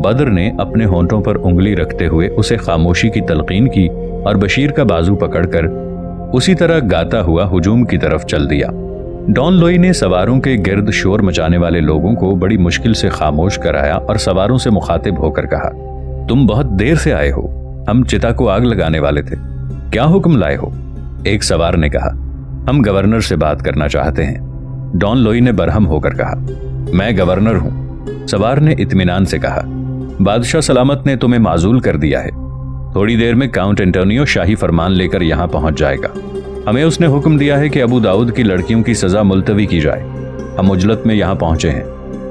بدر نے اپنے ہونٹوں پر انگلی رکھتے ہوئے اسے خاموشی کی تلقین کی اور بشیر کا بازو پکڑ کر اسی طرح گاتا ہوا ہجوم کی طرف چل دیا۔ ڈان لوئی نے سواروں کے گرد شور مچانے والے لوگوں کو بڑی مشکل سے خاموش کرایا اور سواروں سے مخاطب ہو کر کہا، تم بہت دیر سے آئے ہو، ہم چتا کو آگ لگانے والے تھے، کیا حکم لائے ہو؟ ایک سوار نے کہا، ہم گورنر سے بات کرنا چاہتے ہیں۔ ڈان لوئی نے برہم ہو کر کہا، میں گورنر ہوں۔ سوار نے اطمینان سے کہا، بادشاہ سلامت نے تمہیں معزول کر دیا ہے، تھوڑی دیر میں کاؤنٹ انٹونیو شاہی فرمان لے کر یہاں پہنچ جائے گا۔ ہمیں اس نے حکم دیا ہے کہ ابو داؤد کی لڑکیوں کی سزا ملتوی کی جائے۔ ہم عجلت میں یہاں پہنچے ہیں،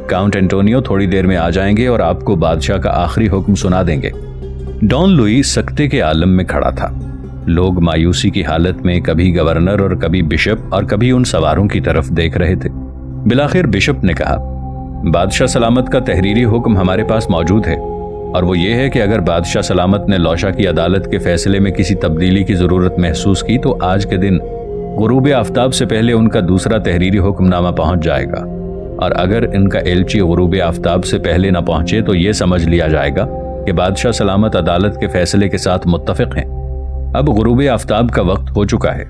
کاؤنٹ انٹونیو تھوڑی دیر میں آ جائیں گے اور آپ کو بادشاہ کا آخری حکم سنا دیں گے۔ ڈان لوئی سکتے کے عالم میں کھڑا تھا۔ لوگ مایوسی کی حالت میں کبھی گورنر اور کبھی بشپ اور کبھی ان سواروں کی طرف دیکھ رہے تھے۔ بالآخر بشپ نے کہا، بادشاہ سلامت کا تحریری حکم ہمارے پاس موجود ہے، اور وہ یہ ہے کہ اگر بادشاہ سلامت نے لوشا کی عدالت کے فیصلے میں کسی تبدیلی کی ضرورت محسوس کی تو آج کے دن غروب آفتاب سے پہلے ان کا دوسرا تحریری حکم نامہ پہنچ جائے گا، اور اگر ان کا ایلچی غروب آفتاب سے پہلے نہ پہنچے تو یہ سمجھ لیا جائے گا کہ بادشاہ سلامت عدالت کے فیصلے کے ساتھ متفق ہیں۔ اب غروب آفتاب کا وقت ہو چکا ہے،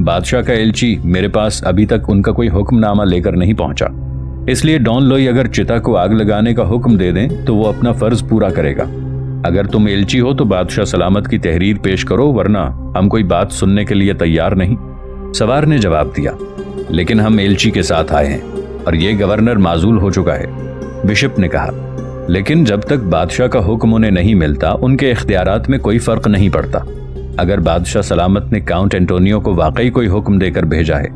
بادشاہ کا ایلچی میرے پاس ابھی تک ان کا کوئی حکم نامہ لے کر نہیں پہنچا، اس لیے ڈان لوئی اگر چتا کو آگ لگانے کا حکم دے دیں تو وہ اپنا فرض پورا کرے گا۔ اگر تم ایلچی ہو تو بادشاہ سلامت کی تحریر پیش کرو، ورنہ ہم کوئی بات سننے کے لیے تیار نہیں۔ سوار نے جواب دیا، لیکن ہم ایلچی کے ساتھ آئے ہیں اور یہ گورنر معزول ہو چکا ہے۔ بشپ نے کہا، لیکن جب تک بادشاہ کا حکم انہیں نہیں ملتا ان کے اختیارات میں کوئی فرق نہیں پڑتا۔ اگر بادشاہ سلامت نے کاؤنٹ انٹونیو کو واقعی کوئی حکم دے کر بھیجا ہے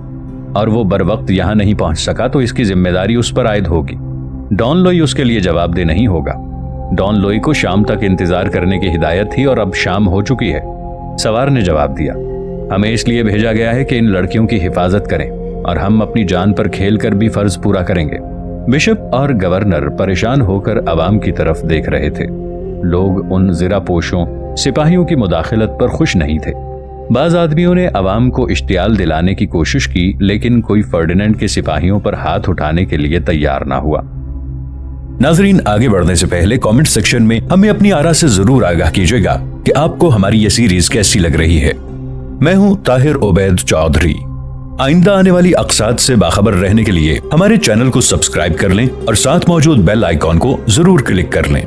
اور وہ بر وقت یہاں نہیں پہنچ سکا تو اس کی ذمہ داری اس پر عائد ہوگی۔ ڈان لوئی اس کے لیے جواب دہ نہیں ہوگا۔ ڈان لوئی کو شام تک انتظار کرنے کی ہدایت تھی اور اب شام ہو چکی ہے۔ سوار نے جواب دیا، ہمیں اس لیے بھیجا گیا ہے کہ ان لڑکیوں کی حفاظت کریں اور ہم اپنی جان پر کھیل کر بھی فرض پورا کریں گے۔ بشپ اور گورنر پریشان ہو کر عوام کی طرف دیکھ رہے تھے۔ لوگ ان زرہ پوشوں سپاہیوں کی مداخلت پر خوش نہیں تھے۔ بعض آدمیوں نے عوام کو اشتعال دلانے کی کوشش کی، لیکن کوئی فرڈیننڈ کے سپاہیوں پر ہاتھ اٹھانے کے لیے تیار نہ ہوا۔ ناظرین، آگے بڑھنے سے پہلے کامنٹ سیکشن میں ہمیں اپنی آراء سے ضرور آگاہ کیجیے گا کہ آپ کو ہماری یہ سیریز کیسی لگ رہی ہے۔ میں ہوں طاہر عبید چودھری۔ آئندہ آنے والی اقساط سے باخبر رہنے کے لیے ہمارے چینل کو سبسکرائب کر لیں اور ساتھ موجود بیل آئیکن کو ضرور کلک کر لیں۔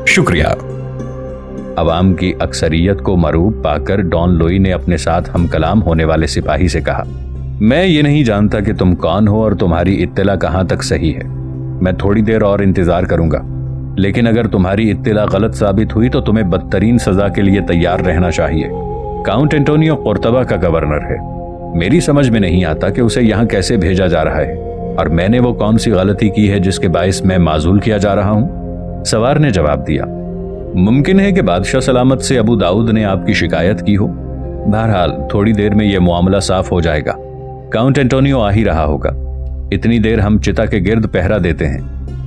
شکریہ۔ عوام کی اکثریت کو مرعوب پا کر ڈان لوئی نے اپنے ساتھ ہم کلام ہونے والے سپاہی سے کہا، میں یہ نہیں جانتا کہ تم کون ہو اور تمہاری اطلاع کہاں تک صحیح ہے۔ میں تھوڑی دیر اور انتظار کروں گا، لیکن اگر تمہاری اطلاع غلط ثابت ہوئی تو تمہیں بدترین سزا کے لیے تیار رہنا چاہیے۔ کاؤنٹ انٹونیو قرطبہ کا گورنر ہے، میری سمجھ میں نہیں آتا کہ اسے یہاں کیسے بھیجا جا رہا ہے، اور میں نے وہ کون سی غلطی کی ہے جس کے باعث میں معزول کیا جا رہا ہوں؟ سوار نے جواب دیا، ممکن ہے کہ بادشاہ سلامت سے ابو داؤد نے آپ کی شکایت کی ہو۔ بہرحال تھوڑی دیر میں یہ معاملہ صاف ہو جائے گا، کاؤنٹ انٹونیو آ ہی رہا ہوگا۔ اتنی دیر ہم چتا کے گرد پہرا دیتے ہیں۔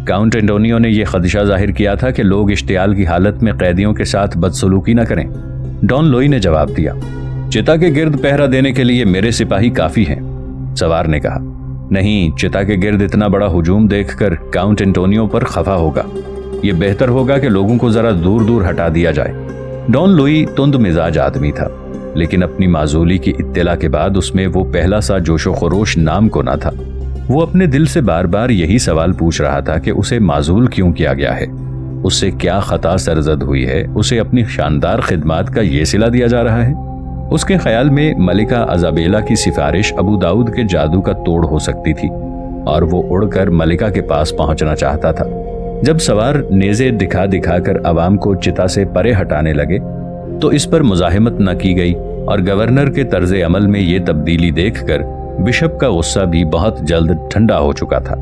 کاؤنٹ انٹونیو نے یہ خدشہ ظاہر کیا تھا کہ لوگ اشتعال کی حالت میں قیدیوں کے ساتھ بدسلوکی نہ کریں۔ ڈان لوئی نے جواب دیا، چتا کے گرد پہرا دینے کے لیے میرے سپاہی کافی ہیں۔ سوار نے کہا، نہیں، چتا کے گرد اتنا بڑا ہجوم دیکھ کر کاؤنٹ انٹونیو پر خفا ہوگا، یہ بہتر ہوگا کہ لوگوں کو ذرا دور دور ہٹا دیا جائے۔ ڈان لوئی تند مزاج آدمی تھا، لیکن اپنی معزولی کی اطلاع کے بعد اس میں وہ پہلا سا جوش و خروش نام کو نہ تھا۔ وہ اپنے دل سے بار بار یہی سوال پوچھ رہا تھا کہ اسے معزول کیوں کیا گیا ہے، اس سے کیا خطا سرزد ہوئی ہے، اسے اپنی شاندار خدمات کا یہ صلہ دیا جا رہا ہے۔ اس کے خیال میں ملکہ ایزابیلا کی سفارش ابو داؤد کے جادو کا توڑ ہو سکتی تھی، اور وہ اڑ کر ملکہ کے پاس پہنچنا چاہتا تھا۔ جب سوار نیزے دکھا دکھا کر عوام کو چتا سے پرے ہٹانے لگے تو اس پر مزاحمت نہ کی گئی، اور گورنر کے طرز عمل میں یہ تبدیلی دیکھ کر بشپ کا غصہ بھی بہت جلد ٹھنڈا ہو چکا تھا۔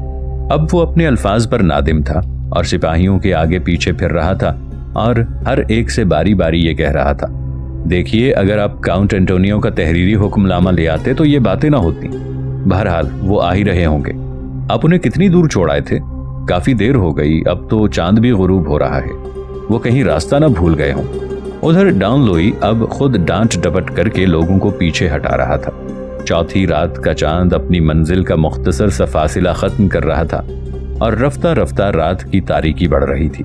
اب وہ اپنے الفاظ پر نادم تھا اور سپاہیوں کے آگے پیچھے پھر رہا تھا اور ہر ایک سے باری باری یہ کہہ رہا تھا، دیکھیے، اگر آپ کاؤنٹ انٹونیو کا تحریری حکم نامہ لے آتے تو یہ باتیں نہ ہوتی۔ بہرحال وہ آ ہی رہے ہوں گے۔ آپ انہیں کتنی دور چھوڑائے تھے؟ کافی دیر ہو گئی، اب تو چاند بھی غروب ہو رہا ہے، وہ کہیں راستہ نہ بھول گئے ہوں۔ ادھر ڈان لوئی اب خود ڈانٹ ڈپٹ کر کے لوگوں کو پیچھے ہٹا رہا تھا۔ چوتھی رات کا چاند اپنی منزل کا مختصر سا فاصلہ ختم کر رہا تھا اور رفتہ رفتہ رات کی تاریکی بڑھ رہی تھی۔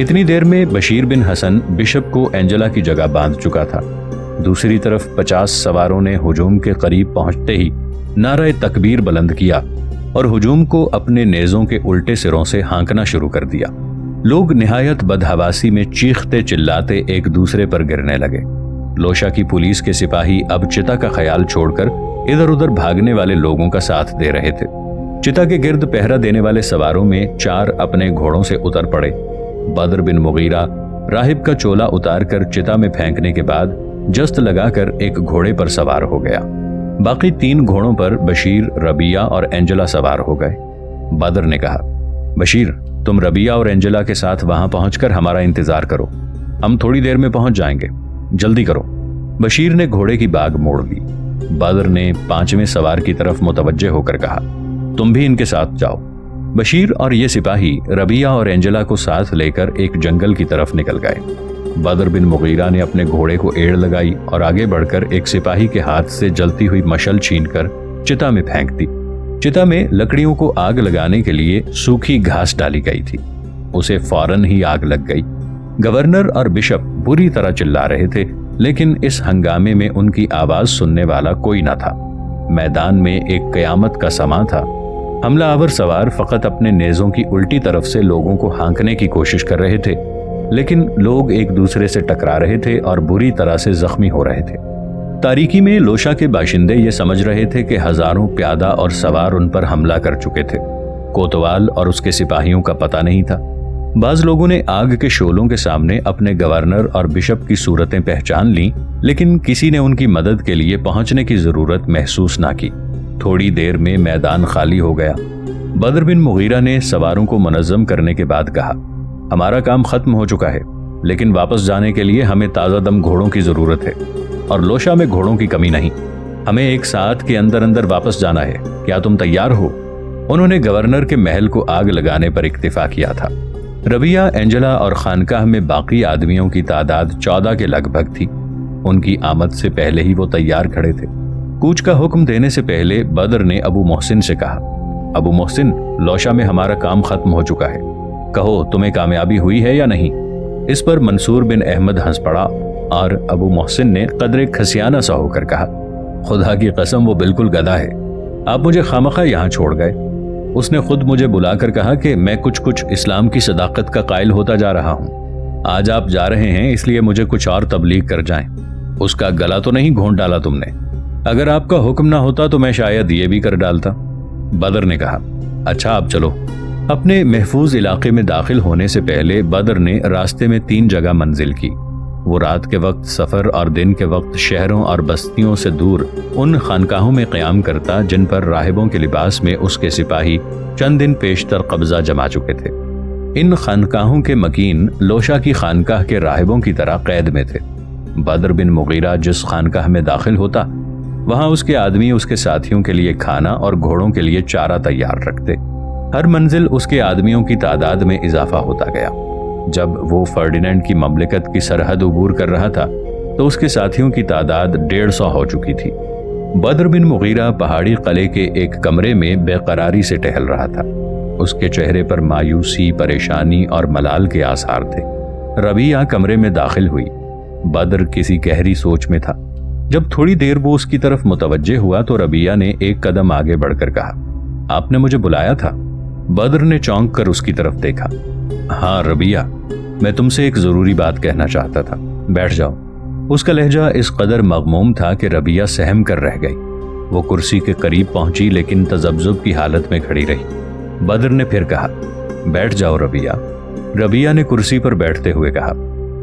اتنی دیر میں بشیر بن حسن بشپ کو اینجلا کی جگہ باندھ چکا تھا۔ دوسری طرف 50 سواروں نے ہجوم کے قریب پہنچتے ہی نعرہ تکبیر بلند کیا اور ہجوم کو اپنے نیزوں کے الٹے سروں سے ہانکنا شروع کر دیا۔ لوگ نہایت بدحواسی میں چیختے چلاتے ایک دوسرے پر گرنے لگے۔ لوشا کی پولیس کے سپاہی اب چتا کا خیال چھوڑ کر ادھر ادھر بھاگنے والے لوگوں کا ساتھ دے رہے تھے۔ چتا کے گرد پہرا دینے والے سواروں میں 4 اپنے گھوڑوں سے اتر پڑے۔ بدر بن مغیرہ راہب کا چولا اتار کر چتا میں پھینکنے کے بعد جست لگا کر ایک گھوڑے پر سوار ہو گیا۔ باقی 3 گھوڑوں پر بشیر، ربیہ اور اینجلا سوار ہو گئے۔ بدر نے کہا، بشیر تم ربیہ اور اینجلا کے ساتھ وہاں پہنچ کر ہمارا انتظار کرو، ہم تھوڑی دیر میں پہنچ جائیں گے، جلدی کرو۔ بشیر نے گھوڑے کی باگ موڑ دی۔ بدر نے 5ویں سوار کی طرف متوجہ ہو کر کہا، تم بھی ان کے ساتھ جاؤ۔ بشیر اور یہ سپاہی ربیہ اور اینجلا کو ساتھ لے کر ایک جنگل کی طرف نکل گئے۔ بدر بن مغیرہ نے اپنے گھوڑے کو ایڑ لگائی اور آگے بڑھ کر ایک سپاہی کے ہاتھ سے جلتی ہوئی مشل چھین کر چتا میں پھینک دی۔ چتا میں لکڑیوں کو آگ لگانے کے لیے سوکھی گھاس ڈالی گئی تھی، اسے فوراً ہی آگ لگ گئی۔ گورنر اور بشپ بری طرح چلا رہے تھے، لیکن اس ہنگامے میں ان کی آواز سننے والا کوئی نہ تھا۔ میدان میں ایک قیامت کا سماں تھا۔ حملہ آور سوار فقط اپنے نیزوں کی الٹی طرف سے لوگوں کو ہانکنے کی کوشش کر رہے تھے، لیکن لوگ ایک دوسرے سے ٹکرا رہے تھے اور بری طرح سے زخمی ہو رہے تھے۔ تاریکی میں لوشا کے باشندے یہ سمجھ رہے تھے کہ ہزاروں پیادہ اور سوار ان پر حملہ کر چکے تھے۔ کوتوال اور اس کے سپاہیوں کا پتہ نہیں تھا۔ بعض لوگوں نے آگ کے شعلوں کے سامنے اپنے گورنر اور بشپ کی صورتیں پہچان لیں، لیکن کسی نے ان کی مدد کے لیے پہنچنے کی ضرورت محسوس نہ کی۔ تھوڑی دیر میں میدان خالی ہو گیا۔ بدر بن مغیرہ نے سواروں کو منظم کرنے کے بعد کہا، ہمارا کام ختم ہو چکا ہے، لیکن واپس جانے کے لیے ہمیں تازہ دم گھوڑوں کی ضرورت ہے، اور لوشا میں گھوڑوں کی کمی نہیں۔ ہمیں 1 ساعت کے اندر اندر واپس جانا ہے، کیا تم تیار ہو؟ انہوں نے گورنر کے محل کو آگ لگانے پر اکتفا کیا تھا۔ ربیہ، اینجلا اور خانقاہ میں باقی آدمیوں کی تعداد 14 کے لگ بھگ تھی۔ ان کی آمد سے پہلے ہی وہ تیار کھڑے تھے۔ کوچ کا حکم دینے سے پہلے بدر نے ابو محسن سے کہا، ابو محسن، لوشا میں ہمارا کام ختم ہو چکا ہے، کہو تمہیں کامیابی ہوئی ہے یا نہیں؟ اس پر منصور بن احمد ہنس پڑا اور ابو محسن نے قدرے کھسیانہ سا ہو کر کہا، خدا کی قسم وہ بالکل گدھا ہے، آپ مجھے خامخواہ یہاں چھوڑ گئے۔ اس نے خود مجھے بلا کر کہا کہ میں کچھ اسلام کی صداقت کا قائل ہوتا جا رہا ہوں۔ آج آپ جا رہے ہیں اس لیے مجھے کچھ اور تبلیغ کر جائیں۔ اس کا گلا تو نہیں گھونٹ ڈالا تم نے؟ اگر آپ کا حکم نہ ہوتا تو میں شاید یہ بھی کر ڈالتا۔ بدر نے کہا، اچھا اب چلو۔ اپنے محفوظ علاقے میں داخل ہونے سے پہلے بدر نے راستے میں 3 جگہ منزل کی۔ وہ رات کے وقت سفر اور دن کے وقت شہروں اور بستیوں سے دور ان خانقاہوں میں قیام کرتا جن پر راہبوں کے لباس میں اس کے سپاہی چند دن پیشتر قبضہ جما چکے تھے۔ ان خانقاہوں کے مکین لوشا کی خانقاہ کے راہبوں کی طرح قید میں تھے۔ بدر بن مغیرہ جس خانقاہ میں داخل ہوتا، وہاں اس کے آدمی اس کے ساتھیوں کے لیے کھانا اور گھوڑوں کے لیے چارہ تیار رکھتے۔ ہر منزل اس کے آدمیوں کی تعداد میں اضافہ ہوتا گیا۔ جب وہ فرڈینینڈ کی مملکت کی سرحد عبور کر رہا تھا تو اس کے ساتھیوں کی تعداد 150 ہو چکی تھی۔ بدر بن مغیرہ پہاڑی قلعے کے ایک کمرے میں بے قراری سے ٹہل رہا تھا۔ اس کے چہرے پر مایوسی، پریشانی اور ملال کے آثار تھے۔ ربیہ کمرے میں داخل ہوئی۔ بدر کسی گہری سوچ میں تھا۔ جب تھوڑی دیر وہ اس کی طرف متوجہ ہوا تو ربیہ نے ایک قدم آگے بڑھ کر کہا، آپ نے مجھے بلایا تھا؟ بدر نے چونک کر اس کی طرف دیکھا۔ ہاں ربیہ، میں تم سے ایک ضروری بات کہنا چاہتا تھا، بیٹھ جاؤ۔ اس کا لہجہ اس قدر مغموم تھا کہ ربیہ سہم کر رہ گئی۔ وہ کرسی کے قریب پہنچی لیکن تذبذب کی حالت میں کھڑی رہی۔ بدر نے پھر کہا، بیٹھ جاؤ ربیہ۔ ربیہ نے کرسی پر بیٹھتے ہوئے کہا،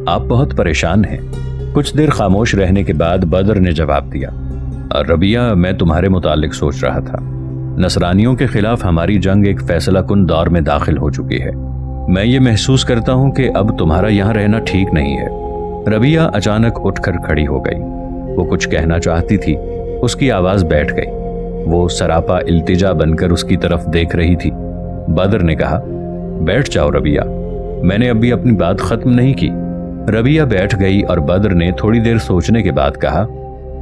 آپ بہت پریشان ہیں۔ کچھ دیر خاموش رہنے کے بعد بدر نے جواب دیا، ربیہ، میں تمہارے متعلق سوچ رہا تھا۔ نصرانیوں کے خلاف ہماری جنگ ایک فیصلہ کن دور میں داخل ہو چکی ہے۔ میں یہ محسوس کرتا ہوں کہ اب تمہارا یہاں رہنا ٹھیک نہیں ہے۔ ربیہ اچانک اٹھ کر کھڑی ہو گئی۔ وہ کچھ کہنا چاہتی تھی، اس کی آواز بیٹھ گئی۔ وہ سراپا التجا بن کر اس کی طرف دیکھ رہی تھی۔ بدر نے کہا، بیٹھ جاؤ ربیہ، میں نے ابھی اپنی بات ختم نہیں کی۔ ربیہ بیٹھ گئی اور بدر نے تھوڑی دیر سوچنے کے بعد کہا،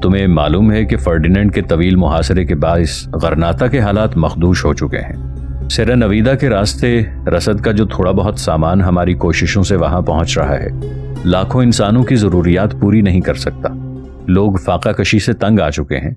تمہیں معلوم ہے کہ فرڈینینڈ کے طویل محاصرے کے باعث غرناطہ کے حالات مخدوش ہو چکے ہیں۔ سیرا نویدہ کے راستے رسد کا جو تھوڑا بہت سامان ہماری کوششوں سے وہاں پہنچ رہا ہے، لاکھوں انسانوں کی ضروریات پوری نہیں کر سکتا۔ لوگ فاقہ کشی سے تنگ آ چکے ہیں،